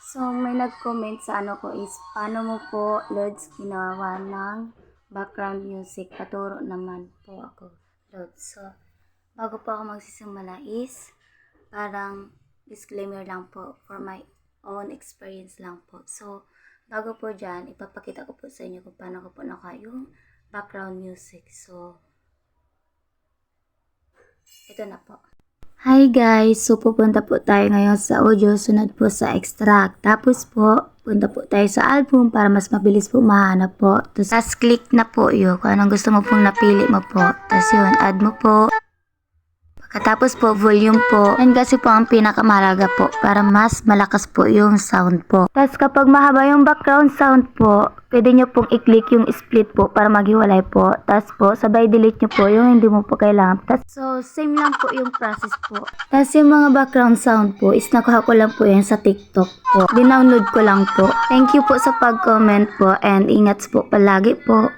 So, may nag-comment sa ano ko is, paano mo po, Lods, ginawa ng background music? Paturo naman po ako, Lods. So, bago po ako magsisimula is, parang disclaimer lang po for my own experience lang po. So, bago po dyan, ipapakita ko po sa inyo kung paano ko po naka yung background music. So, ito na po. Hi guys! So, pupunta po tayo ngayon sa audio, sunod po sa extract. Tapos po, punta po tayo sa album para mas mabilis po mahanap po. Tapos, click na po yun kung anong gusto mo pong napili mo po. Tapos yun, add mo po. Pagkatapos po, volume po. Yan kasi po ang pinakamahalaga po para mas malakas po yung sound po. Tapos kapag mahaba yung background sound po, pwede nyo pong i-click yung split po para maghiwalay po. Tapos po, sabay delete nyo po yung hindi mo po kailangan. Tapos, so, same lang po yung process po. Tapos yung mga background sound po is nakuha ko lang po yan sa TikTok po. Dinownload ko lang po. Thank you po sa pag-comment po and ingat po palagi po.